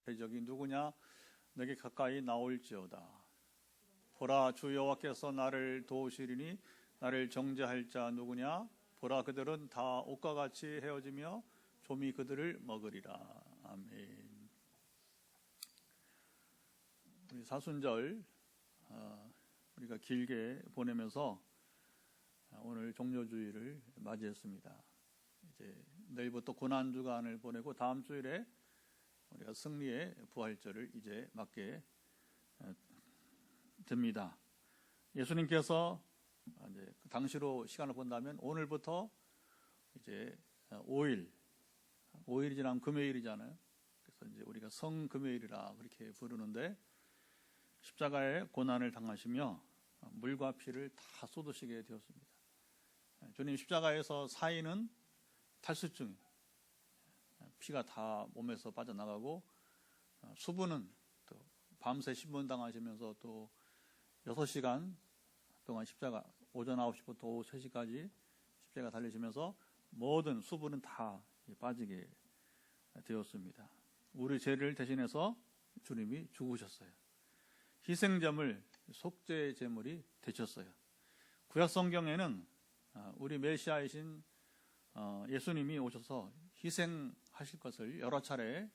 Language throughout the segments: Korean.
대적이 누구냐? 내게 가까이 나올지어다. 보라, 주 여호와께서 나를 도우시리니 나를 정죄할 자 누구냐? 보라, 그들은 다 옷과 같이 헤어지며 좀이 그들을 먹으리라. 아멘. 우리 사순절 우리가 길게 보내면서 오늘 종료주일을 맞이했습니다. 이제 내일부터 고난주간을 보내고 다음 주일에 우리가 승리의 부활절을 이제 맞게 됩니다. 예수님께서 이제 당시로 시간을 본다면 오늘부터 이제 5일 지나면 금요일이잖아요. 그래서 이제 우리가 성금요일이라 그렇게 부르는데 십자가의 고난을 당하시며 물과 피를 다 쏟으시게 되었습니다. 주님 십자가에서 사인은 탈수증, 피가 다 몸에서 빠져나가고 수분은 또 밤새 신문 당하시면서 또 6시간 동안 십자가 오전 9시부터 오후 3시까지 십자가 달리시면서 모든 수분은 다 빠지게 되었습니다. 우리 죄를 대신해서 주님이 죽으셨어요. 희생제물, 속죄 제물이 되셨어요. 구약 성경에는 우리 메시아이신 예수님이 오셔서 희생하실 것을 여러 차례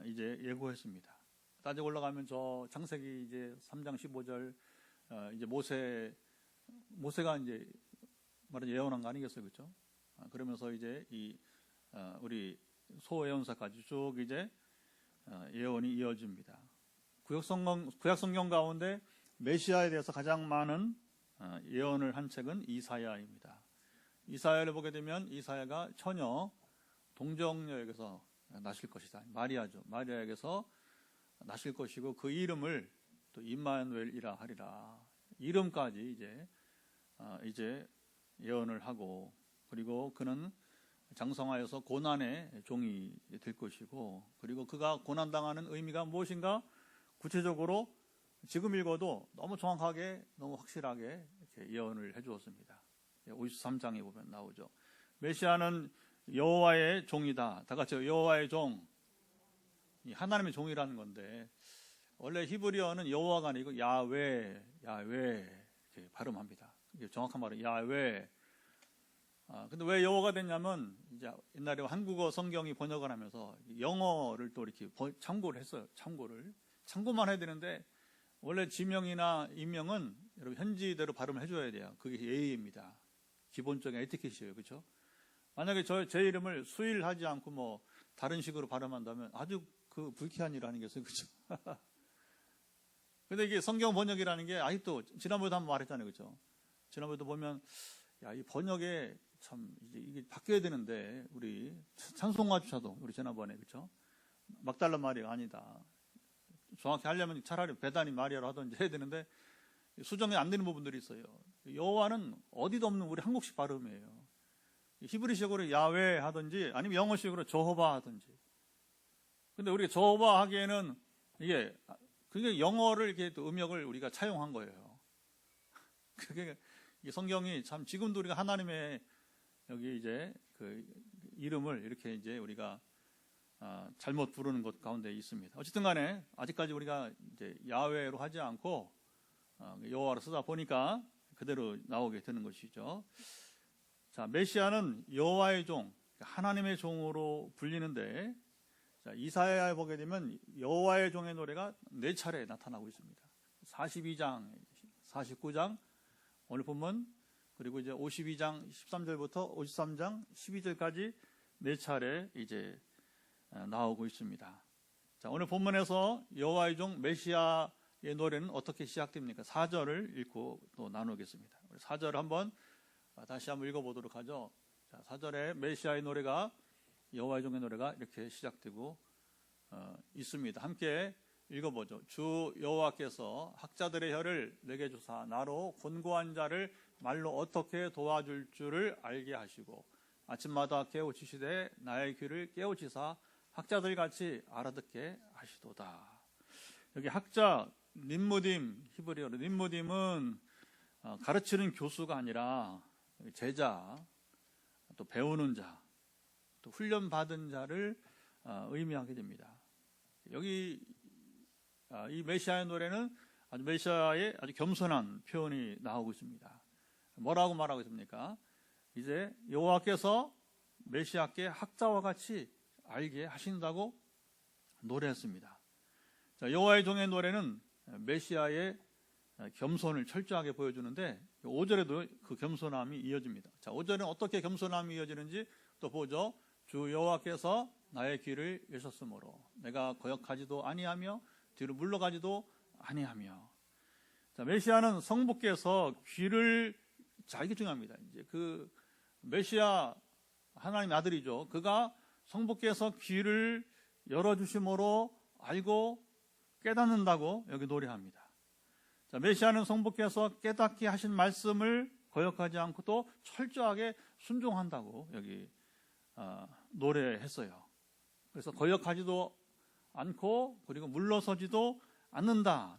이제 예고했습니다. 따지고 올라가면 저 창세기 이제 3장 15절 이제 모세가 이제 말은 예언한 거 아니겠어요, 그렇죠? 그러면서 이제 이 우리 소예언서까지 쭉 이제 예언이 이어집니다. 구약 성경 가운데 메시아에 대해서 가장 많은 예언을 한 책은 이사야입니다. 이사야를 보게 되면 이사야가 처녀 동정녀에게서 나실 것이다. 마리아죠. 마리아에게서 나실 것이고 그 이름을 또 임마누엘이라 하리라. 이름까지 이제 예언을 하고 그리고 그는 장성하여서 고난의 종이 될 것이고 그리고 그가 고난당하는 의미가 무엇인가 구체적으로 지금 읽어도 너무 정확하게 너무 확실하게 이렇게 예언을 해주었습니다. 53장에 보면 나오죠. 메시아는 여호와의 종이다. 다 같이 여호와의 종. 하나님의 종이라는 건데 원래 히브리어는 여호와가 아니고 야훼 이렇게 발음합니다. 이게 정확한 말은 야훼. 근데 왜 여호와가 됐냐면 이제 옛날에 한국어 성경이 번역을 하면서 영어를 또 이렇게 참고를 했어요. 참고만 해야 되는데 원래 지명이나 인명은 여러분 현지대로 발음을 해줘야 돼요. 그게 예의입니다. 기본적인 에티켓이에요, 그렇죠? 만약에 제 이름을 수일하지 않고 뭐 다른 식으로 발음한다면 아주 그 불쾌한 일 아니겠어요, 그렇죠? 근데 이게 성경 번역이라는 게 아직도 지난번에도 한번 말했잖아요, 그렇죠? 지난번에도 보면 이 번역에 참 이게 바뀌어야 되는데 우리 찬송가 주차도 우리 지난번에 그렇죠? 막달라 마리아가 아니다. 정확히 하려면 차라리 베다니 마리아로 하든지 해야 되는데 수정이 안 되는 부분들이 있어요. 여호와는 어디도 없는 우리 한국식 발음이에요. 히브리식으로 야훼 하든지 아니면 영어식으로 저호바 하든지. 근데 우리가 저호바 하기에는 이게 그게 영어를 이렇게 또 음역을 우리가 차용한 거예요. 그게 성경이 참 지금도 우리가 하나님의 여기 이제 그 이름을 이렇게 이제 우리가 잘못 부르는 것 가운데 있습니다. 어쨌든 간에 아직까지 우리가 이제 야훼로 하지 않고 여호와로 쓰다 보니까 그대로 나오게 되는 것이죠. 자, 메시아는 여호와의 종, 하나님의 종으로 불리는데 자, 이사야에 보게 되면 여호와의 종의 노래가 4차례 나타나고 있습니다. 42장, 49장 오늘 본문 그리고 이제 52장 13절부터 53장 12절까지 4차례 이제 나오고 있습니다. 자, 오늘 본문에서 여호와의 종 메시아의 노래는 어떻게 시작됩니까? 4절을 읽고 또 나누겠습니다. 4절을 한번 다시 한번 읽어보도록 하죠. 자, 4절에 메시아의 노래가 여호와의 종의 노래가 이렇게 시작되고 있습니다. 함께 읽어보죠. 주 여호와께서 학자들의 혀를 내게 주사 나로 곤고한 자를 말로 어떻게 도와줄 줄을 알게 하시고 아침마다 깨우치시되 나의 귀를 깨우치사 학자들 같이 알아듣게 하시도다. 여기 학자 림무딤, 히브리어로 림무딤은 가르치는 교수가 아니라 제자, 또 배우는 자, 또 훈련받은 자를 의미하게 됩니다. 여기 이 메시아의 노래는 메시아의 아주 겸손한 표현이 나오고 있습니다. 뭐라고 말하고 있습니까? 이제 여호와께서 메시아께 학자와 같이 알게 하신다고 노래했습니다. 자, 여호와의 종의 노래는 메시아의 겸손을 철저하게 보여주는데 5절에도 그 겸손함이 이어집니다. 자, 5절은 어떻게 겸손함이 이어지는지 또 보죠. 주 여호와께서 나의 길을 여셨으므로 내가 거역하지도 아니하며 뒤로 물러가지도 아니하며. 자, 메시아는 성부께서 귀를, 자, 이게 중요합니다. 이제 그 메시아 하나님의 아들이죠. 그가 성부께서 귀를 열어주심으로 알고 깨닫는다고 여기 노래합니다. 자, 메시아는 성부께서 깨닫게 하신 말씀을 거역하지 않고 또 철저하게 순종한다고 여기 노래했어요. 그래서 거역하지도 않고 그리고 물러서지도 않는다.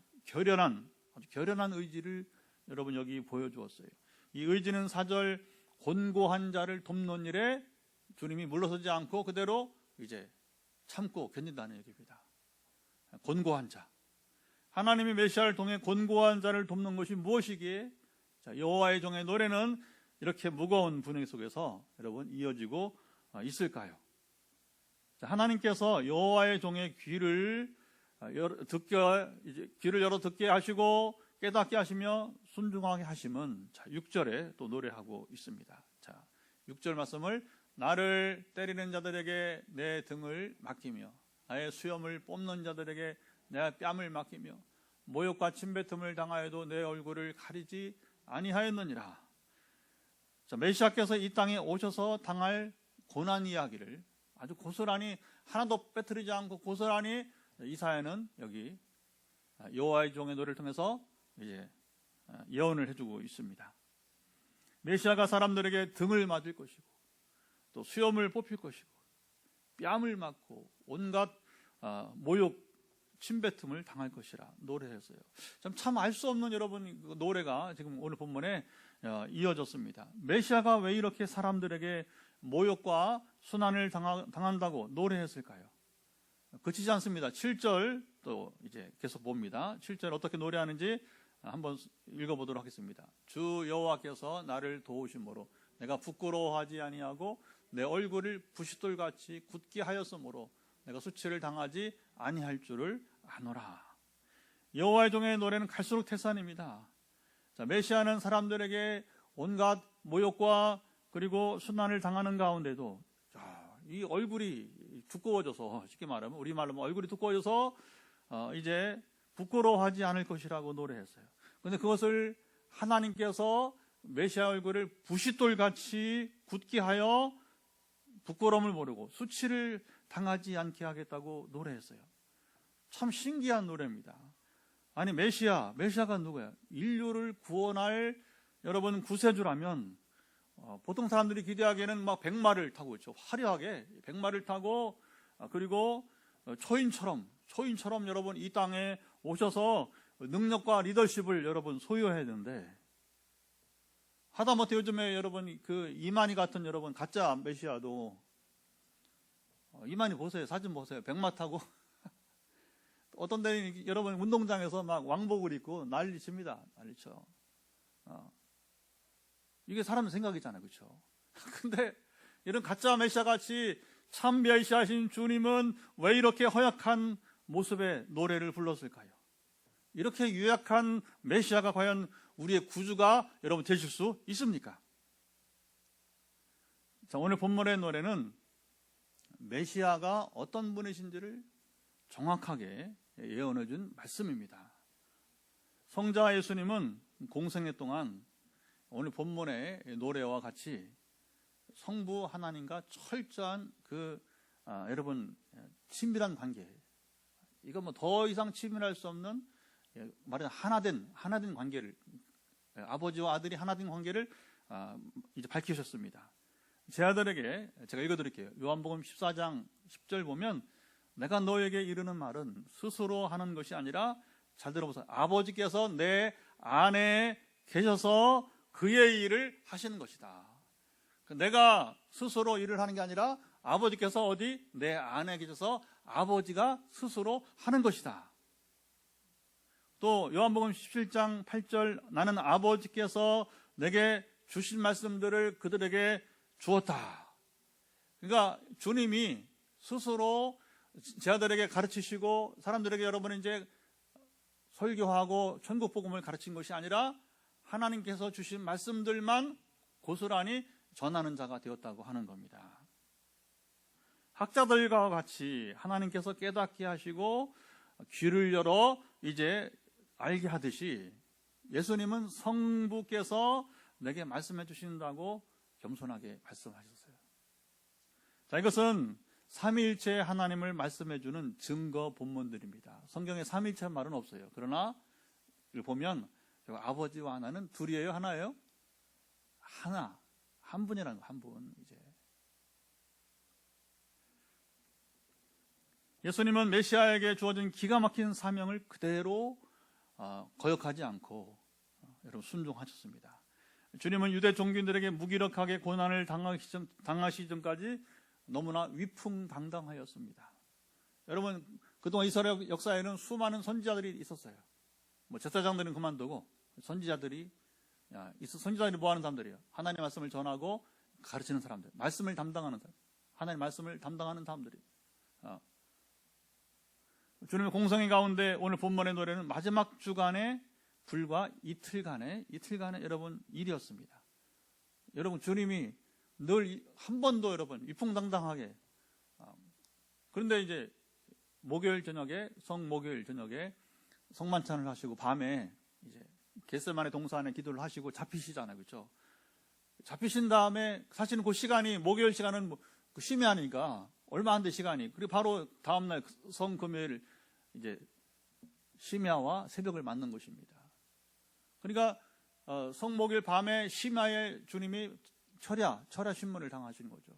아주 결연한 의지를 여러분 여기 보여주었어요. 이 의지는 4절 곤고한 자를 돕는 일에 주님이 물러서지 않고 그대로 이제 참고 견딘다는 얘기입니다. 곤고한 자. 하나님이 메시아를 통해 곤고한 자를 돕는 것이 무엇이기에 여호와의 종의 노래는 이렇게 무거운 분위기 속에서 여러분 이어지고 있을까요? 하나님께서 여호와의 종의 귀를 열어 듣게 하시고 깨닫게 하시며 순종하게 하심은 6절에 또 노래하고 있습니다. 자, 6절 말씀을 나를 때리는 자들에게 내 등을 맡기며 나의 수염을 뽑는 자들에게 내 뺨을 맡기며 모욕과 침뱉음을 당하여도 내 얼굴을 가리지 아니하였느니라. 자, 메시아께서 이 땅에 오셔서 당할 고난 이야기를 아주 고스란히 하나도 빼뜨리지 않고 고스란히 이사야는 여기 여호와의 종의 노래를 통해서 이제 예언을 해주고 있습니다. 메시아가 사람들에게 등을 맞을 것이고 또 수염을 뽑힐 것이고 뺨을 맞고 온갖 모욕, 침뱉음을 당할 것이라 노래했어요. 참 알 수 없는 여러분 그 노래가 지금 오늘 본문에 이어졌습니다. 메시아가 왜 이렇게 사람들에게 모욕과 순환을 당한다고 노래했을까요? 그치지 않습니다. 7절 또 이제 계속 봅니다. 7절 어떻게 노래하는지 한번 읽어보도록 하겠습니다. 주 여호와께서 나를 도우심으로 내가 부끄러워하지 아니하고 내 얼굴을 부싯돌같이 굳게 하였으므로 내가 수치를 당하지 아니할 줄을 아노라. 여호와의 종의 노래는 갈수록 태산입니다. 자, 메시아는 사람들에게 온갖 모욕과 그리고 순환을 당하는 가운데도 이 얼굴이 두꺼워져서, 쉽게 말하면 우리말로 얼굴이 두꺼워져서 이제 부끄러워하지 않을 것이라고 노래했어요. 그런데 그것을 하나님께서 메시아 얼굴을 부싯돌같이 굳게 하여 부끄러움을 모르고 수치를 당하지 않게 하겠다고 노래했어요. 참 신기한 노래입니다. 아니 메시아가 누구야? 인류를 구원할 여러분 구세주라면 보통 사람들이 기대하기에는 막 백마를 타고 있죠. 화려하게 백마를 타고 그리고 초인처럼 여러분 이 땅에 오셔서 능력과 리더십을 여러분 소유해야 되는데 하다못해 요즘에 여러분 그 이만희 같은 여러분 가짜 메시아도 이만희 보세요. 사진 보세요. 백마 타고 어떤 데는 여러분 운동장에서 막 왕복을 입고 난리칩니다. 난리쳐. 이게 사람 생각이잖아요. 그렇죠? 근데 이런 가짜 메시아 같이 참 메시아신 주님은 왜 이렇게 허약한 모습의 노래를 불렀을까요? 이렇게 유약한 메시아가 과연 우리의 구주가 여러분 되실 수 있습니까? 자, 오늘 본문의 노래는 메시아가 어떤 분이신지를 정확하게 예언해 준 말씀입니다. 성자 예수님은 공생애 동안 오늘 본문의 노래와 같이 성부 하나님과 철저한 여러분 친밀한 관계, 이거 뭐 더 이상 친밀할 수 없는 말하자면 하나된 관계를, 아버지와 아들이 하나된 관계를 이제 밝히셨습니다. 제 아들에게 제가 읽어드릴게요. 요한복음 14장 10절 보면 내가 너에게 이르는 말은 스스로 하는 것이 아니라, 잘 들어보세요, 아버지께서 내 안에 계셔서 그의 일을 하시는 것이다. 내가 스스로 일을 하는 게 아니라 아버지께서 어디? 내 안에 계셔서 아버지가 스스로 하는 것이다. 또 요한복음 17장 8절 나는 아버지께서 내게 주신 말씀들을 그들에게 주었다. 그러니까 주님이 스스로 제 아들에게 가르치시고 사람들에게 여러분은 이제 설교하고 천국 복음을 가르친 것이 아니라 하나님께서 주신 말씀들만 고스란히 전하는 자가 되었다고 하는 겁니다. 학자들과 같이 하나님께서 깨닫게 하시고 귀를 열어 이제 알게 하듯이 예수님은 성부께서 내게 말씀해 주신다고 겸손하게 말씀하셨어요. 자, 이것은 삼위일체 하나님을 말씀해 주는 증거 본문들입니다. 성경에 삼위일체 말은 없어요. 그러나 이걸 보면 아버지와 하나는 둘이에요, 하나예요? 하나, 한 분이라는 거, 한 분. 이제 예수님은 메시아에게 주어진 기가 막힌 사명을 그대로 거역하지 않고 여러분 순종하셨습니다. 주님은 유대 종교인들에게 무기력하게 고난을 당하시기 전까지 너무나 위풍당당하였습니다. 여러분 그동안 이스라엘 역사에는 수많은 선지자들이 있었어요. 뭐 제사장들은 그만두고 선지자들이 뭐하는 사람들이에요? 하나님의 말씀을 전하고 가르치는 사람들, 말씀을 담당하는 사람, 하나님의 말씀을 담당하는 사람들이. 주님의 공성의 가운데 오늘 본문의 노래는 마지막 주간에 불과 이틀간의 여러분 일이었습니다. 여러분 주님이 늘 한 번도 여러분 위풍당당하게 그런데 이제 목요일 저녁에 성목요일 저녁에 성만찬을 하시고 밤에 이제 겟세마네 동산 안에 기도를 하시고 잡히시잖아요, 그렇죠? 잡히신 다음에 사실은 그 시간이 목요일 시간은 그 심야니까 얼마 안 돼 시간이. 그리고 바로 다음날 성금요일 이제 심야와 새벽을 맞는 것입니다. 그러니까 성목요일 밤에 심야에 주님이 철야 신문을 당하시는 거죠.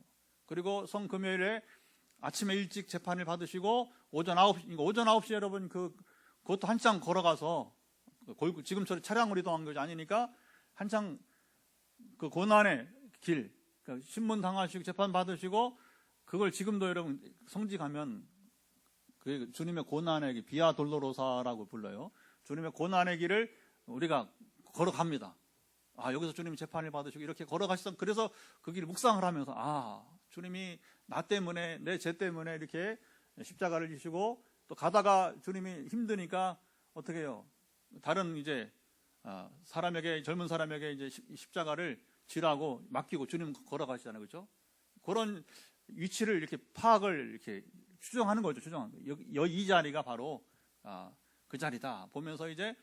그리고 성금요일에 아침에 일찍 재판을 받으시고 오전 9시 여러분 그것도 한참 걸어가서 지금처럼 차량으로 이동한 것이 아니니까 한창 그 고난의 길, 그러니까 신문 당하시고 재판 받으시고 그걸 지금도 여러분 성지 가면 그 주님의 고난의 길, 비아 돌로로사라고 불러요. 주님의 고난의 길을 우리가 걸어갑니다. 여기서 주님이 재판을 받으시고 이렇게 걸어가시던 그래서 그 길을 묵상을 하면서 주님이 나 때문에 내 죄 때문에 이렇게 십자가를 지시고 또 가다가 주님이 힘드니까 어떻게 해요? 다른 이제 젊은 사람에게 이제 십자가를 지라고 맡기고 주님 걸어가시잖아요, 그렇죠? 그런 위치를 이렇게 파악을 이렇게 추정하는 거죠, 이 자리가 바로 그 자리다 보면서 이제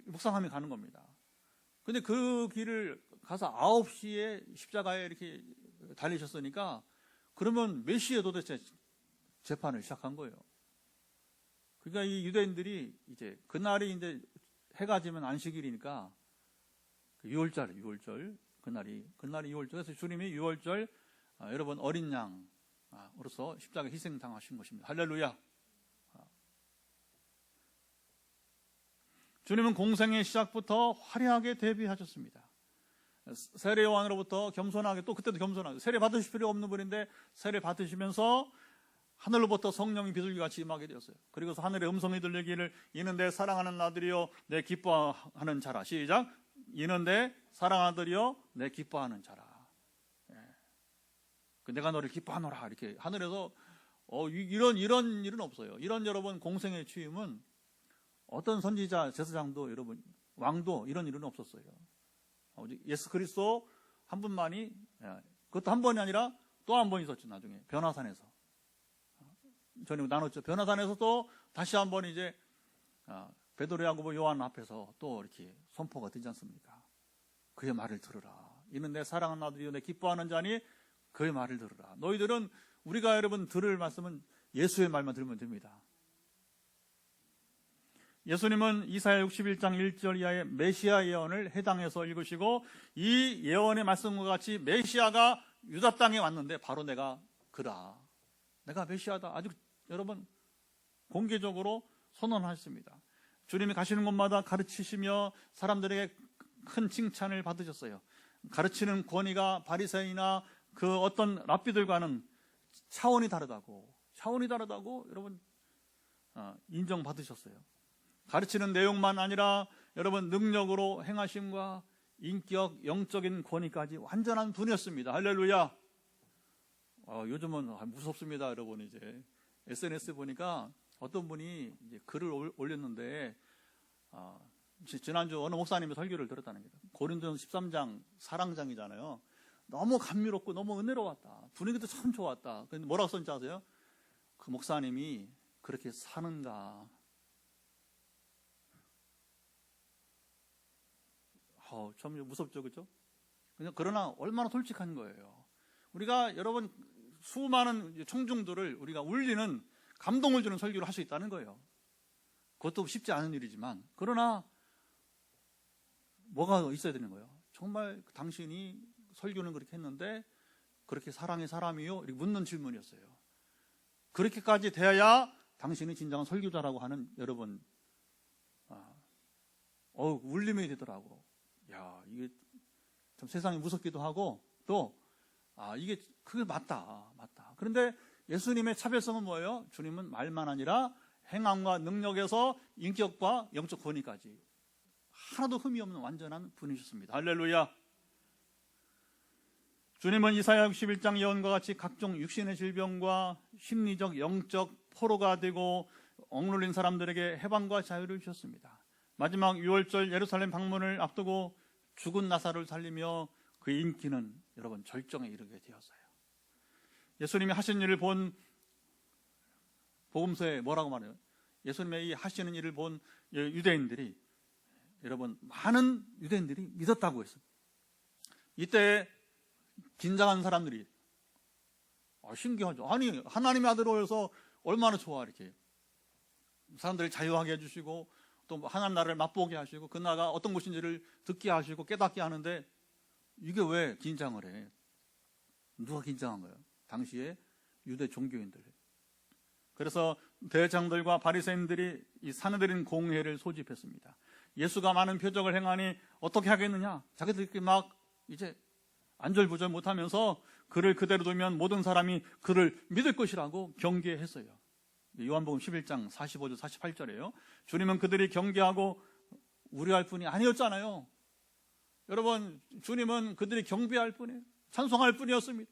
묵상하며 가는 겁니다. 근데 그 길을 가서 9시에 십자가에 이렇게 달리셨으니까 그러면 몇 시에 도대체 재판을 시작한 거예요. 그러니까 이 유대인들이 이제 그날이 이제 해가 지면 안식일이니까 6월절 그날이 6월절. 그래서 주님이 6월절 여러분 어린 양으로서 십자가 희생당하신 것입니다. 할렐루야. 주님은 공생의 시작부터 화려하게 데뷔하셨습니다. 세례요한으로부터 겸손하게, 또 그때도 겸손하게, 세례 받으실 필요 없는 분인데 세례 받으시면서 하늘로부터 성령이 비둘기같이 임하게 되었어요. 그리고서 하늘의 음성이 들리기를 이는 내 사랑하는 아들이요 내 기뻐하는 자라. 시작. 이는 내 사랑하는 아들이요 내 기뻐하는 자라. 내가 너를 기뻐하노라. 이렇게 하늘에서 이런 일은 없어요. 이런 여러분 공생의 취임은 어떤 선지자, 제사장도 여러분 왕도 이런 일은 없었어요. 예수 그리스도 한 분만이, 그것도 한 번이 아니라 또 한 번 있었죠. 나중에 변화산에서 전에 나눴죠. 변화산에서 또 다시 한 번 이제 베드로, 야고보, 요한 앞에서 또 이렇게 선포가 되지 않습니까? 그의 말을 들으라. 이는 내 사랑하는 아들이요 내 기뻐하는 자니 그의 말을 들으라. 너희들은 우리가 여러분 들을 말씀은 예수의 말만 들으면 됩니다. 예수님은 이사야 61장 1절 이하의 메시아 예언을 해당해서 읽으시고 이 예언의 말씀과 같이 메시아가 유다 땅에 왔는데 바로 내가 그라. 내가 메시아다. 아주 여러분 공개적으로 선언하셨습니다. 주님이 가시는 곳마다 가르치시며 사람들에게 큰 칭찬을 받으셨어요. 가르치는 권위가 바리새인이나 그 어떤 랍비들과는 차원이 다르다고 차원이 다르다고 여러분 인정받으셨어요. 가르치는 내용만 아니라 여러분 능력으로 행하심과 인격, 영적인 권위까지 완전한 분이었습니다. 할렐루야. 요즘은 무섭습니다, 여러분. 이제 SNS 보니까 어떤 분이 이제 글을 올렸는데 지난주 어느 목사님의 설교를 들었다는 거예요. 고린도전서 13장 사랑장이잖아요. 너무 감미롭고 너무 은혜로웠다. 분위기도 참 좋았다. 근데 뭐라고 썼는지 아세요? 그 목사님이 그렇게 사는가. 참 무섭죠, 그렇죠? 그러나 얼마나 솔직한 거예요. 우리가 여러분 수많은 청중들을 우리가 울리는 감동을 주는 설교를 할 수 있다는 거예요. 그것도 쉽지 않은 일이지만, 그러나 뭐가 있어야 되는 거예요? 정말 당신이 설교는 그렇게 했는데 그렇게 사랑의 사람이요? 이렇게 묻는 질문이었어요. 그렇게까지 돼야 당신이 진정한 설교자라고 하는 여러분 울림이 되더라고. 야, 이게 참 세상이 무섭기도 하고 또 이게 그게 맞다. 그런데 예수님의 차별성은 뭐예요? 주님은 말만 아니라 행함과 능력에서 인격과 영적 권위까지 하나도 흠이 없는 완전한 분이셨습니다. 할렐루야. 주님은 이사야 61장 예언과 같이 각종 육신의 질병과 심리적, 영적 포로가 되고 억눌린 사람들에게 해방과 자유를 주셨습니다. 마지막 6월절 예루살렘 방문을 앞두고 죽은 나사로를 살리며 그 인기는 여러분 절정에 이르게 되었어요. 예수님이 하신 일을 본 복음서에 뭐라고 말해요? 예수님의 이 하시는 일을 본 유대인들이 여러분 많은 유대인들이 믿었다고 했어요. 이때 긴장한 사람들이 신기하죠. 아니 하나님의 아들 오셔서 얼마나 좋아 이렇게 사람들을 자유하게 해주시고 또 하나님 나라를 맛보게 하시고 그 나라가 어떤 곳인지를 듣게 하시고 깨닫게 하는데 이게 왜 긴장을 해? 누가 긴장한 거예요? 당시에 유대 종교인들. 그래서 대장들과 바리새인들이 이 사내들인 공회를 소집했습니다. 예수가 많은 표적을 행하니 어떻게 하겠느냐? 자기들끼리 막 이제 안절부절 못하면서 그를 그대로 두면 모든 사람이 그를 믿을 것이라고 경계했어요. 요한복음 11장 45절 48절이에요. 주님은 그들이 경계하고 우려할 뿐이 아니었잖아요. 여러분 주님은 그들이 경배할 뿐이에요. 찬송할 뿐이었습니다.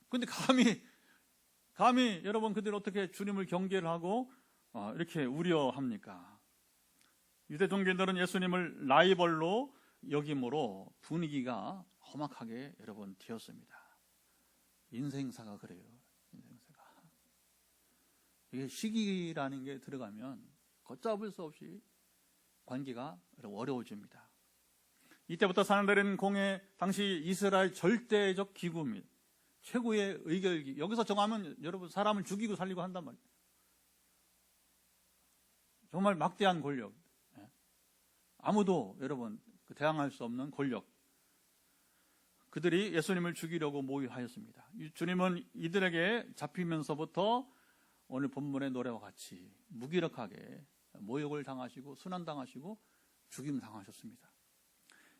그런데 감히 여러분 그들이 어떻게 주님을 경계를 하고 이렇게 우려합니까? 유대 종교인들은 예수님을 라이벌로 여김으로 분위기가 험악하게 여러분 되었습니다. 인생사가 그래요. 인생사가. 이게 시기라는 게 들어가면 걷잡을 수 없이 관계가 어려워집니다. 이때부터 사람들은 공회 당시 이스라엘 절대적 기구입니다. 최고의 의결기. 여기서 정하면 여러분 사람을 죽이고 살리고 한단 말이에요. 정말 막대한 권력. 아무도 여러분 대항할 수 없는 권력. 그들이 예수님을 죽이려고 모의하였습니다. 주님은 이들에게 잡히면서부터 오늘 본문의 노래와 같이 무기력하게 모욕을 당하시고 순환당하시고 죽임당하셨습니다.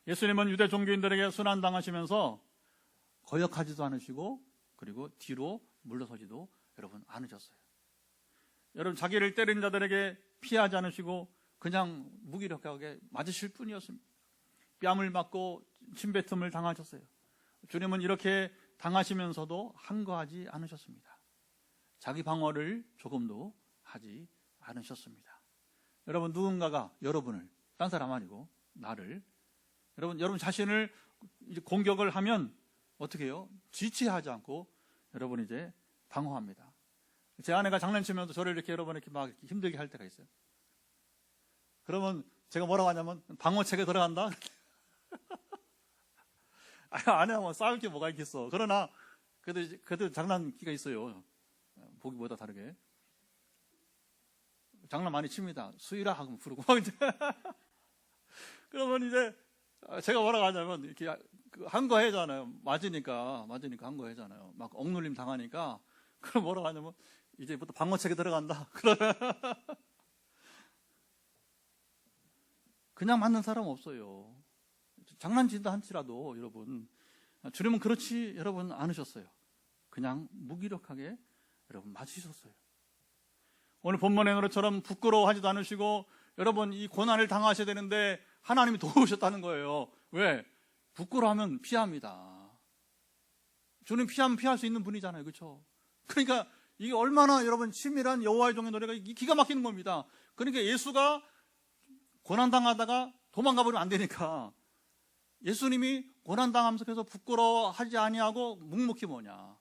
예수님은 유대 종교인들에게 순환당하시면서 거역하지도 않으시고 그리고 뒤로 물러서지도 여러분 않으셨어요. 여러분 자기를 때린 자들에게 피하지 않으시고 그냥 무기력하게 맞으실 뿐이었습니다. 뺨을 맞고 침뱉음을 당하셨어요. 주님은 이렇게 당하시면서도 항거하지 않으셨습니다. 자기 방어를 조금도 하지 않으셨습니다. 여러분 누군가가 여러분을 딴 사람 아니고 나를 여러분 자신을 이제 공격을 하면 어떻게 해요? 지체하지 않고 여러분 이제 방어합니다. 제 아내가 장난치면서 저를 이렇게 여러분 이렇게 막 힘들게 할 때가 있어요. 그러면 제가 뭐라고 하냐면 방어책에 들어간다. 아내하고 싸울 게 뭐가 있겠어. 그러나 그래도 장난기가 있어요. 보기보다 다르게 장난 많이 칩니다. 수이라 하고 부르고 막 이제 그러면 이제 제가 뭐라고 하냐면 이렇게 항거하잖아요. 맞으니까 항거하잖아요. 막 억눌림 당하니까 그럼 뭐라고 하냐면 이제부터 방어책에 들어간다. 그러면 그냥 맞는 사람 없어요. 장난친다 한치라도 여러분 주님은 그렇지 여러분 않으셨어요. 그냥 무기력하게 여러분 맞으셨어요. 오늘 본문의 노래처럼 부끄러워하지도 않으시고 여러분 이 고난을 당하셔야 되는데 하나님이 도우셨다는 거예요. 왜? 부끄러워하면 피합니다. 주님 피하면 피할 수 있는 분이잖아요. 그렇죠? 그러니까 이게 얼마나 여러분 친밀한 여호와의 종의 노래가 기가 막히는 겁니다. 그러니까 예수가 고난당하다가 도망가 버리면 안 되니까 예수님이 고난당하면서 계속 부끄러워하지 아니하고 묵묵히 뭐냐.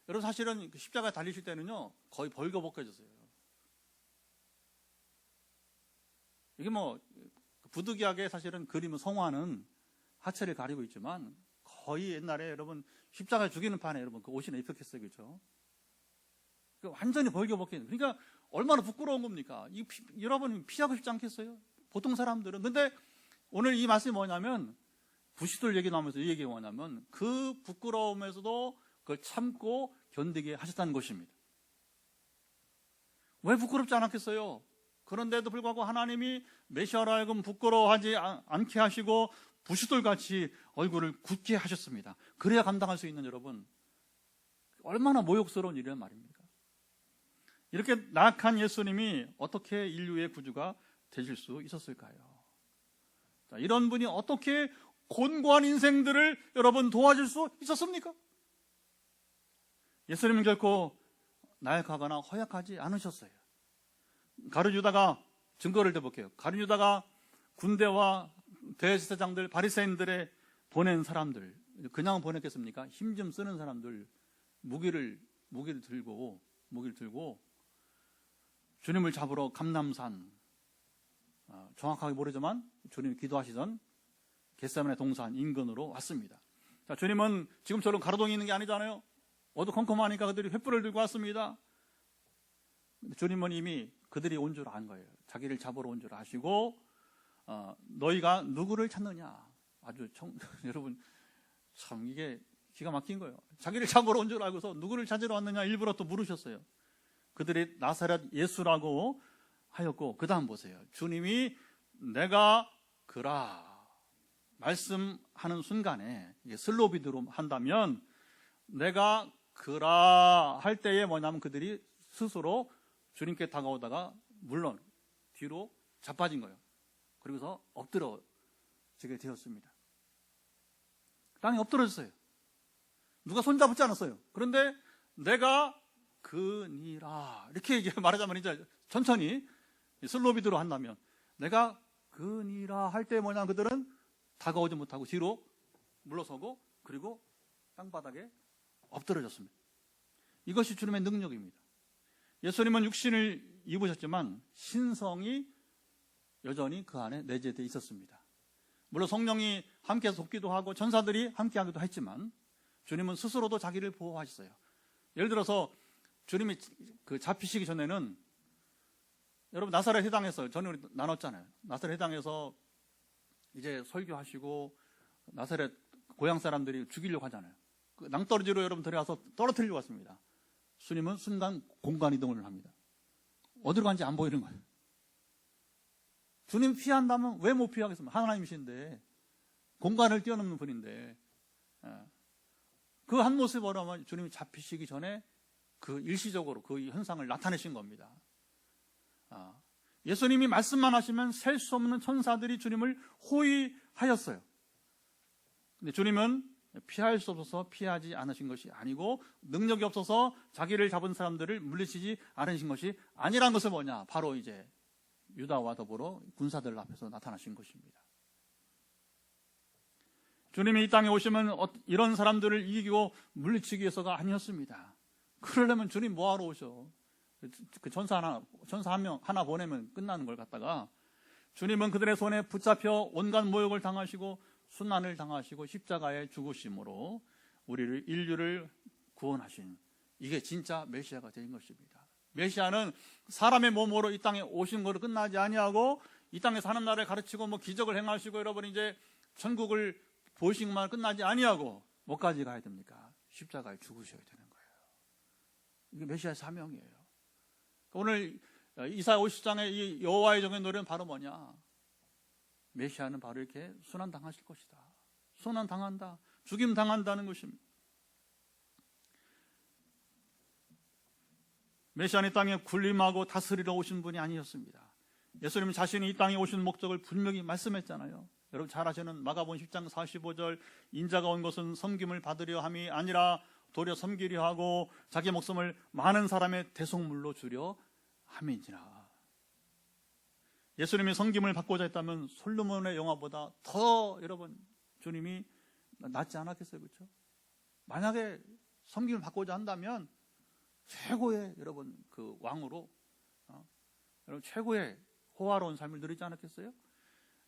여러분 사실은 십자가에 달리실 때는요 거의 벌거벗겨졌어요. 이게 뭐 부득이하게 사실은 그림은 성화는 하체를 가리고 있지만 거의 옛날에 여러분 십자가에 죽이는 판에 여러분 그 옷이나 입혔겠어요. 그렇죠? 완전히 벌거벗긴. 그러니까 얼마나 부끄러운 겁니까? 여러분 피하고 싶지 않겠어요? 보통 사람들은. 근데 오늘 이 말씀이 뭐냐면 부시들 얘기 나오면서 이 얘기가 뭐냐면 그 부끄러움에서도 그걸 참고 견디게 하셨다는 것입니다. 왜 부끄럽지 않았겠어요? 그런데도 불구하고 하나님이 메시아로 하여금 부끄러워하지 않게 하시고 부시돌같이 얼굴을 굳게 하셨습니다. 그래야 감당할 수 있는 여러분 얼마나 모욕스러운 일이란 말입니까? 이렇게 나약한 예수님이 어떻게 인류의 구주가 되실 수 있었을까요? 자, 이런 분이 어떻게 곤고한 인생들을 여러분 도와줄 수 있었습니까? 예수님은 결코 나약하거나 허약하지 않으셨어요. 가룟유다가 증거를 대볼게요. 가룟유다가 군대와 대제사장들, 바리새인들에 보낸 사람들, 그냥 보냈겠습니까? 힘 좀 쓰는 사람들, 무기를 들고 주님을 잡으러 감람산, 정확하게 모르지만 주님이 기도하시던 겟세마네 동산 인근으로 왔습니다. 자, 주님은 지금처럼 가로등이 있는 게 아니잖아요. 어두컴컴하니까 그들이 횃불을 들고 왔습니다. 주님은 이미 그들이 온 줄 안 거예요. 자기를 잡으러 온 줄 아시고 너희가 누구를 찾느냐. 아주 여러분 참 이게 기가 막힌 거예요. 자기를 잡으러 온 줄 알고서 누구를 찾으러 왔느냐 일부러 또 물으셨어요. 그들이 나사렛 예수라고 하였고 그 다음 보세요. 주님이 내가 그라 말씀하는 순간에 이게 슬로비드로 한다면 내가 그라 할 때에 뭐냐면 그들이 스스로 주님께 다가오다가 물론 뒤로 자빠진 거예요. 그리고서 엎드러지게 되었습니다. 땅에 엎드러졌어요. 누가 손잡지 않았어요. 그런데 내가 그니라 이렇게 말하자면 이제 천천히 슬로비드로 한다면 내가 그니라 할 때 뭐냐 그들은 다가오지 못하고 뒤로 물러서고 그리고 땅바닥에 엎드러졌습니다. 이것이 주님의 능력입니다. 예수님은 육신을 입으셨지만 신성이 여전히 그 안에 내재되어 있었습니다. 물론 성령이 함께해서 돕기도 하고 전사들이 함께하기도 했지만 주님은 스스로도 자기를 보호하셨어요. 예를 들어서 주님이 그 잡히시기 전에는 여러분 나사렛 회당에서 전에 우리 나눴잖아요. 나사렛 회당에서 이제 설교하시고 나사렛 고향 사람들이 죽이려고 하잖아요. 그 낭떠러지로 여러분 들어가서 떨어뜨리려고 왔습니다. 주님은 순간 공간 이동을 합니다. 어디로 간지 안 보이는 거예요. 주님 피한다면 왜 못 피하겠습니까? 하나님이신데 공간을 뛰어넘는 분인데 그 한 모습으로 하면 주님이 잡히시기 전에 그 일시적으로 그 현상을 나타내신 겁니다. 예수님이 말씀만 하시면 셀 수 없는 천사들이 주님을 호위하였어요. 근데 주님은 피할 수 없어서 피하지 않으신 것이 아니고 능력이 없어서 자기를 잡은 사람들을 물리치지 않으신 것이 아니란 것은 뭐냐? 바로 이제 유다와 더불어 군사들 앞에서 나타나신 것입니다. 주님이 이 땅에 오시면 이런 사람들을 이기고 물리치기 위해서가 아니었습니다. 그러려면 주님 뭐하러 오셔? 그 전사 하나 보내면 끝나는 걸 갖다가 주님은 그들의 손에 붙잡혀 온갖 모욕을 당하시고 순환을 당하시고 십자가에 죽으심으로 우리를 인류를 구원하신 이게 진짜 메시아가 된 것입니다. 메시아는 사람의 몸으로 이 땅에 오신 것으로 끝나지 아니하고 이 땅에 사는 날을 가르치고 뭐 기적을 행하시고 여러분 이제 천국을 보시는 것만 끝나지 아니하고 뭐까지 가야 됩니까? 십자가에 죽으셔야 되는 거예요. 이게 메시아의 사명이에요. 오늘 이사야 50장의 이 여호와의 종의 노래는 바로 뭐냐? 메시아는 바로 이렇게 순환당하실 것이다. 순환당한다. 죽임당한다는 것입니다. 메시아는 이 땅에 군림하고 다스리러 오신 분이 아니었습니다. 예수님은 자신이 이 땅에 오신 목적을 분명히 말씀했잖아요. 여러분 잘 아시는 마가복음 10장 45절, 인자가 온 것은 섬김을 받으려 함이 아니라 도리어 섬기려 하고 자기 목숨을 많은 사람의 대속물로 주려 함인지라. 예수님이 섬김을 받고자 했다면 솔로몬의 영화보다 더 여러분 주님이 낫지 않았겠어요? 그렇죠? 만약에 섬김을 받고자 한다면 최고의 여러분 그 왕으로 여러분 최고의 호화로운 삶을 누리지 않았겠어요?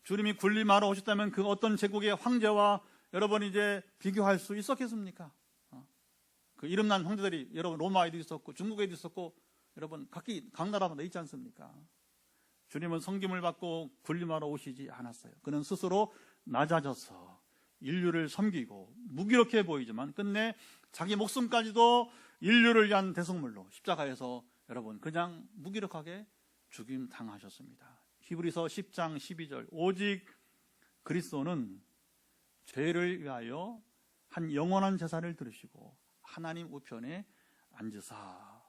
주님이 군림하러 오셨다면 그 어떤 제국의 황제와 여러분 이제 비교할 수 있었겠습니까? 그 이름난 황제들이 여러분 로마에도 있었고 중국에도 있었고 여러분 각 나라마다 있지 않습니까? 주님은 섬김을 받고 군림하러 오시지 않았어요. 그는 스스로 낮아져서 인류를 섬기고 무기력해 보이지만 끝내 자기 목숨까지도 인류를 위한 대속물로 십자가에서 여러분 그냥 무기력하게 죽임 당하셨습니다. 히브리서 10장 12절, 오직 그리스도는 죄를 위하여 한 영원한 제사를 들으시고 하나님 우편에 앉으사.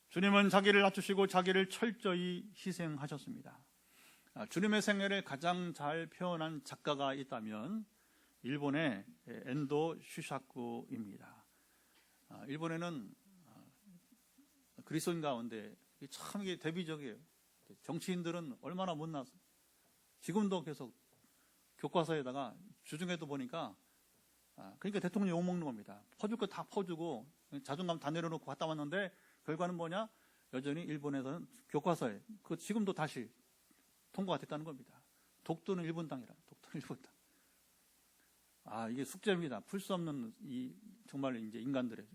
주님은 자기를 낮추시고 자기를 철저히 희생하셨습니다. 주님의 생애를 가장 잘 표현한 작가가 있다면 일본의 엔도 슈샤쿠입니다. 일본에는 그리스도인 가운데 참 이게 대비적이에요. 정치인들은 얼마나 못나서 지금도 계속 교과서에다가 주중에도 보니까 그러니까 대통령이 욕먹는 겁니다. 퍼줄 거 다 퍼주고 자존감 다 내려놓고 갔다 왔는데 결과는 뭐냐? 여전히 일본에서는 교과서에 그 지금도 다시 통과가 됐다는 겁니다. 독도는 일본 땅이라. 독도는 일본 땅. 이게 숙제입니다. 풀 수 없는 이 정말 이제 인간들의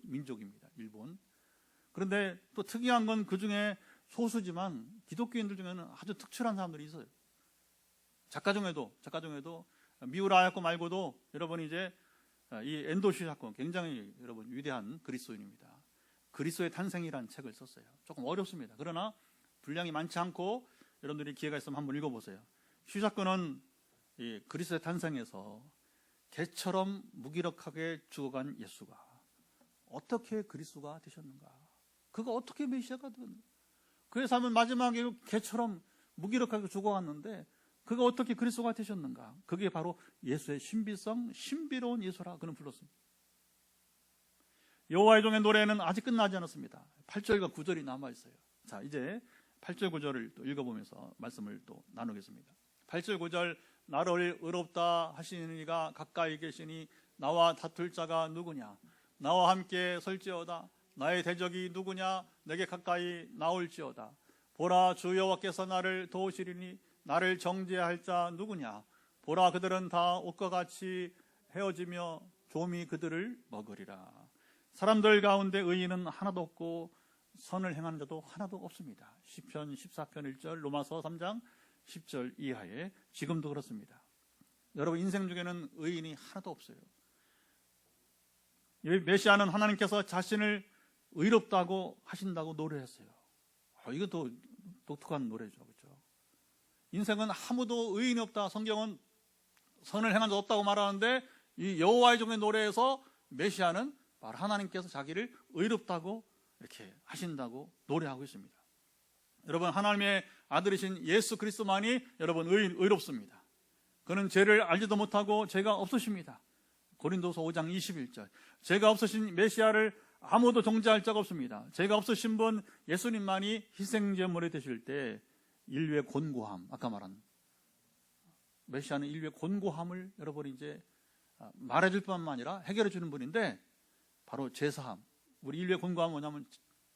민족입니다. 일본. 그런데 또 특이한 건 그 중에 소수지만 기독교인들 중에는 아주 특출한 사람들이 있어요. 작가 중에도 미우라 하야코 말고도 여러분 이제 이 엔도시 사건 굉장히 여러분 위대한 그리스도인입니다. 그리스도의 탄생이라는 책을 썼어요. 조금 어렵습니다. 그러나 분량이 많지 않고 여러분들이 기회가 있으면 한번 읽어보세요. 슈사건은 이 그리스도의 탄생에서 개처럼 무기력하게 죽어간 예수가 어떻게 그리스도가 되셨는가? 그가 어떻게 메시아가 된? 그의 삶은 마지막에 개처럼 무기력하게 죽어갔는데 그가 어떻게 그리스도가 되셨는가? 그게 바로 예수의 신비성, 신비로운 예수라 그는 불렀습니다. 여호와의 종의 노래는 아직 끝나지 않았습니다. 8절과 9절이 남아있어요. 자, 이제 8절 9절을 또 읽어보면서 말씀을 또 나누겠습니다. 8절 9절, 나를 의롭다 하시는 이가 가까이 계시니 나와 다툴 자가 누구냐? 나와 함께 설지어다. 나의 대적이 누구냐? 내게 가까이 나올지어다. 보라, 주 여호와께서 나를 도우시리니 나를 정죄할 자 누구냐? 보라, 그들은 다 옷과 같이 헤어지며 좀이 그들을 먹으리라. 사람들 가운데 의인은 하나도 없고 선을 행하는 자도 하나도 없습니다. 시편 14편 1절, 로마서 3장 10절 이하에 지금도 그렇습니다. 여러분 인생 중에는 의인이 하나도 없어요. 메시아는 하나님께서 자신을 의롭다고 하신다고 노래했어요. 이것도 독특한 노래죠. 그렇죠? 인생은 아무도 의인이 없다. 성경은 선을 행한 자 없다고 말하는데 이 여호와의 종의 노래에서 메시아는 바로 하나님께서 자기를 의롭다고 이렇게 하신다고 노래하고 있습니다. 여러분 하나님의 아들이신 예수 그리스도만이 여러분 의롭습니다. 그는 죄를 알지도 못하고 죄가 없으십니다. 고린도서 5장 21절, 죄가 없으신 메시아를 아무도 정죄할 자가 없습니다. 죄가 없으신 분 예수님만이 희생제물이 되실 때 인류의 곤고함, 아까 말한 메시아는 인류의 곤고함을 여러분이 이제 말해줄 뿐만 아니라 해결해 주는 분인데 바로 죄사함. 우리 인류의 곤고함은 뭐냐면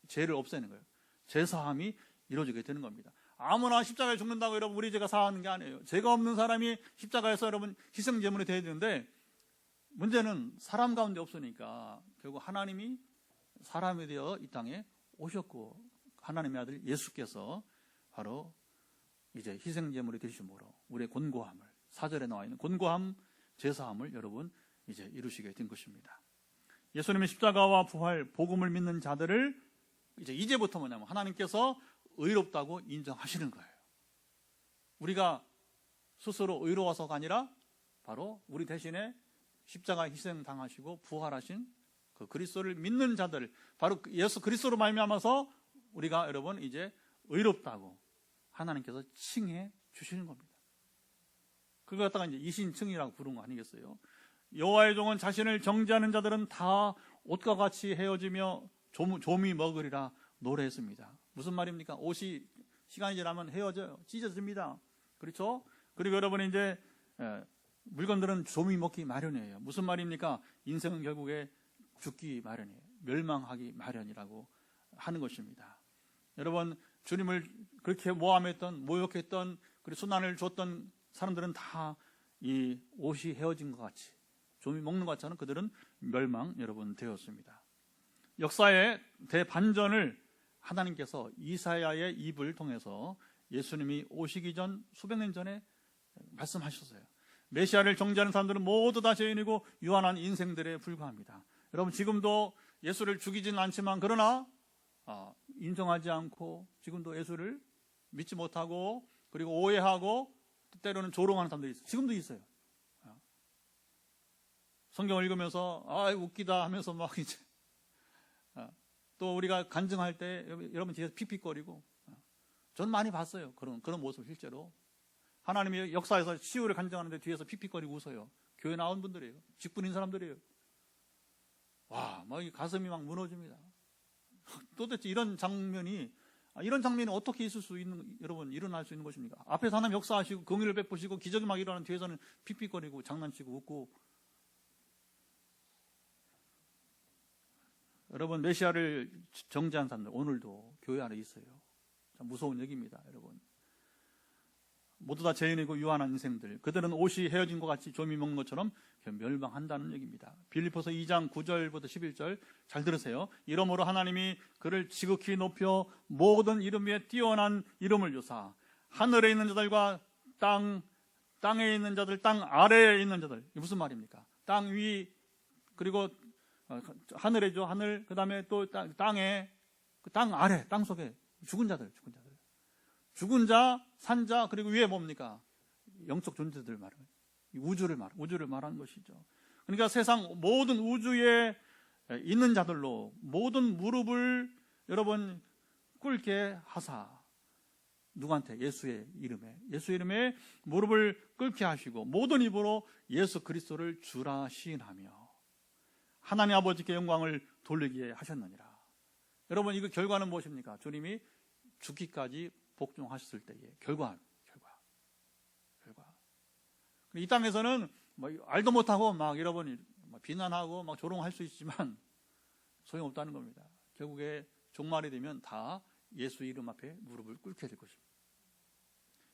죄를 없애는 거예요. 죄사함이 이루어지게 되는 겁니다. 아무나 십자가에 죽는다고 여러분 우리 죄가 사하는 게 아니에요. 죄가 없는 사람이 십자가에서 여러분 희생제물이 돼야 되는데 문제는 사람 가운데 없으니까 결국 하나님이 사람이 되어 이 땅에 오셨고 하나님의 아들 예수께서 바로 이제 희생제물이 되심으로 우리의 곤고함을 4절에 나와 있는 곤고함, 죄사함을 여러분 이제 이루시게 된 것입니다. 예수님의 십자가와 부활, 복음을 믿는 자들을 이제부터 뭐냐면 하나님께서 의롭다고 인정하시는 거예요. 우리가 스스로 의로워서가 아니라 바로 우리 대신에 십자가 희생 당하시고 부활하신 그 그리스도를 믿는 자들, 바로 예수 그리스도로 말미암아서 우리가 여러분 이제 의롭다고 하나님께서 칭해 주시는 겁니다. 그걸 갖다가 이제 이신칭이라고 부른 거 아니겠어요? 여호와의 종은 자신을 정죄하는 자들은 다 옷과 같이 헤어지며 조미 먹으리라 노래했습니다. 무슨 말입니까? 옷이 시간이 지나면 헤어져요. 찢어집니다. 그렇죠? 그리고 여러분 이제 물건들은 조미 먹기 마련이에요. 무슨 말입니까? 인생은 결국에 죽기 마련이에요. 멸망하기 마련이라고 하는 것입니다. 여러분, 주님을 그렇게 모함했던, 모욕했던, 그리고 순환을 줬던 사람들은 다 이 옷이 헤어진 것 같이, 조미 먹는 것 같이 그들은 멸망 여러분 되었습니다. 역사의 대반전을 하나님께서 이사야의 입을 통해서 예수님이 오시기 전 수백 년 전에 말씀하셨어요. 메시아를 정죄하는 사람들은 모두 다 죄인이고 유한한 인생들에 불과합니다. 여러분, 지금도 예수를 죽이지는 않지만 그러나 인정하지 않고 지금도 예수를 믿지 못하고 그리고 오해하고 때로는 조롱하는 사람들이 있어요. 지금도 있어요. 성경을 읽으면서 웃기다 하면서 막 이제 또 우리가 간증할 때 여러분 뒤에서 픽픽거리고, 저는 많이 봤어요. 그런 모습 실제로. 하나님이 역사에서 치유를 간증하는데 뒤에서 픽픽거리고 웃어요. 교회 나온 분들이에요. 직분인 사람들이에요. 와, 막 가슴이 막 무너집니다. 도대체 이런 장면이 어떻게 있을 수 있는, 여러분, 일어날 수 있는 것입니까? 앞에서 하나님 역사하시고 긍휼을 베푸시고 기적이 막 일어나는 뒤에서는 픽픽거리고 장난치고 웃고. 여러분, 메시아를 정죄한 사람들 오늘도 교회 안에 있어요. 참 무서운 얘기입니다, 여러분. 모두 다 죄인이고 유한한 인생들, 그들은 옷이 헤어진 것 같이 조미 먹는 것처럼 멸망한다는 얘기입니다. 빌립보서 2장 9절부터 11절 잘 들으세요. 이러므로 하나님이 그를 지극히 높여 모든 이름 위에 뛰어난 이름을 주사 하늘에 있는 자들과 땅에 있는 자들, 땅 아래에 있는 자들. 이게 무슨 말입니까? 땅 위, 그리고 하늘에죠, 하늘. 그 다음에 또 땅에, 땅 아래, 땅 속에 죽은 자들. 죽은 자, 산자, 그리고 위에 뭡니까? 영적 존재들 말이에요. 우주를 말하는 것이죠. 그러니까 세상 모든 우주에 있는 자들로 모든 무릎을 여러분 꿇게 하사, 누구한테? 예수의 이름에 무릎을 꿇게 하시고 모든 입으로 예수 그리스도를 주라 시인하며 하나님 아버지께 영광을 돌리게 하셨느니라. 여러분, 이거 결과는 무엇입니까? 주님이 죽기까지 복종하셨을 때의 결과. 이 땅에서는 알도 못하고 막 여러분 비난하고 막 조롱할 수 있지만 소용없다는 겁니다. 결국에 종말이 되면 다 예수 이름 앞에 무릎을 꿇게 될 것입니다.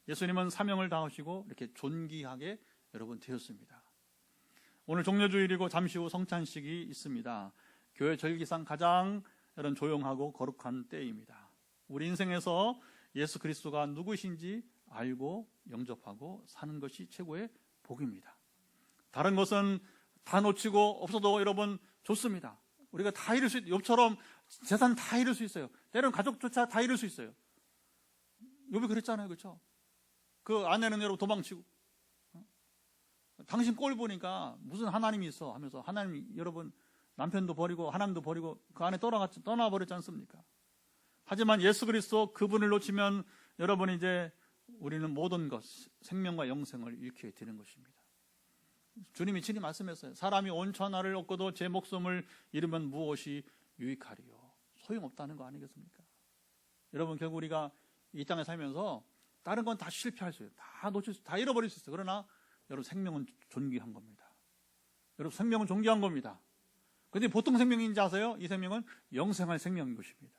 예수님은 사명을 다하시고 이렇게 존귀하게 여러분 되었습니다. 오늘 종려주일이고 잠시 후 성찬식이 있습니다. 교회 절기상 가장 이런 조용하고 거룩한 때입니다. 우리 인생에서 예수 그리스도가 누구신지 알고 영접하고 사는 것이 최고의 복입니다. 다른 것은 다 놓치고 없어도 여러분 좋습니다. 우리가 다 잃을 수 있어요. 욥처럼 재산 다 잃을 수 있어요. 때로는 가족조차 다 잃을 수 있어요. 욥이 그랬잖아요, 그렇죠? 그 아내는 여러분 도망치고, 당신 꼴 보니까 무슨 하나님이 있어 하면서 하나님, 여러분 남편도 버리고 하나님도 버리고 그 안에 떠나버렸지 않습니까? 하지만 예수 그리스도 그분을 놓치면 여러분 이제 우리는 모든 것, 생명과 영생을 잃게 되는 것입니다. 주님이 친히 말씀했어요. 사람이 온 천하를 얻고도 제 목숨을 잃으면 무엇이 유익하리요? 소용없다는 거 아니겠습니까? 여러분, 결국 우리가 이 땅에 살면서 다른 건 다 실패할 수 있어요. 다 놓칠 수, 다 잃어버릴 수 있어요. 그러나 여러분, 생명은 존귀한 겁니다. 여러분, 생명은 존귀한 겁니다. 그런데 보통 생명인지 아세요? 이 생명은 영생할 생명인 것입니다.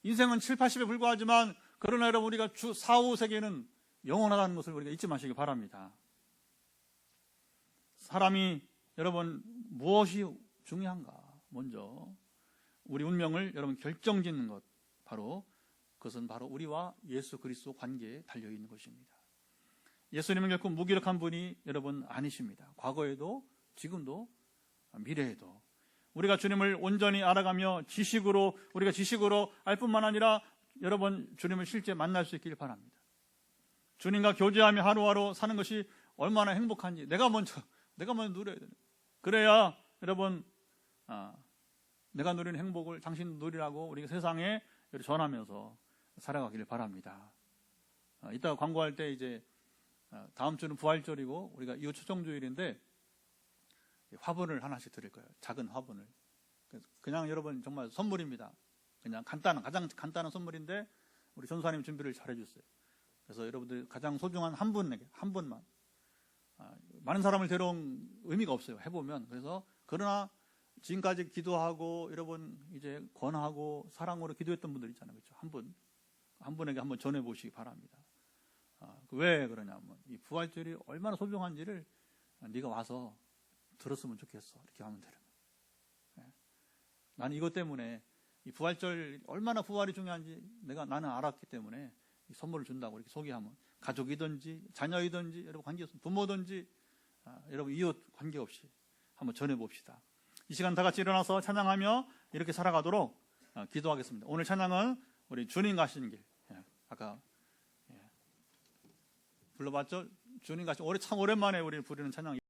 인생은 7, 80에 불과하지만 그러나 여러분, 우리가 4, 5세계는 영원하다는 것을 우리가 잊지 마시기 바랍니다. 사람이 여러분 무엇이 중요한가? 먼저 우리 운명을 여러분 결정짓는 것, 그것은 바로 우리와 예수 그리스도 관계에 달려있는 것입니다. 예수님은 결코 무기력한 분이 여러분 아니십니다. 과거에도 지금도 미래에도 우리가 주님을 온전히 알아가며 우리가 지식으로 알 뿐만 아니라 여러분 주님을 실제 만날 수 있길 바랍니다. 주님과 교제하며 하루하루 사는 것이 얼마나 행복한지 내가 먼저 누려야 되는. 그래야 여러분 내가 누리는 행복을 당신 누리라고 우리가 세상에 전하면서 살아가기를 바랍니다. 이따가 광고할 때 이제 다음 주는 부활절이고 우리가 이후 초정주일인데 화분을 하나씩 드릴 거예요. 작은 화분을. 그냥 여러분 정말 선물입니다. 그냥 가장 간단한 선물인데 우리 전사님 준비를 잘 해주세요. 그래서 여러분들 가장 소중한 한 분에게 한 분만, 많은 사람을 데려온 의미가 없어요. 해보면. 그래서 그러나 지금까지 기도하고 여러분 이제 권하고 사랑으로 기도했던 분들 있잖아요. 그렇죠? 한 분에게 한번 전해보시기 바랍니다. 왜 그러냐면 이 부활절이 얼마나 소중한지를 네가 와서 들었으면 좋겠어. 이렇게 하면 되는 거예요. 나는 이것 때문에 이 부활절 얼마나 부활이 중요한지 나는 알았기 때문에 이 선물을 준다고 이렇게 소개하면 가족이든지 자녀이든지 여러분 관계없이 부모든지 여러분 이웃 관계없이 한번 전해봅시다. 이 시간 다 같이 일어나서 찬양하며 이렇게 살아가도록 기도하겠습니다. 오늘 찬양은 우리 주님 가시는 길. 아까 불러봤죠? 주님 가시는 참 오랜만에 우리 부르는 찬양.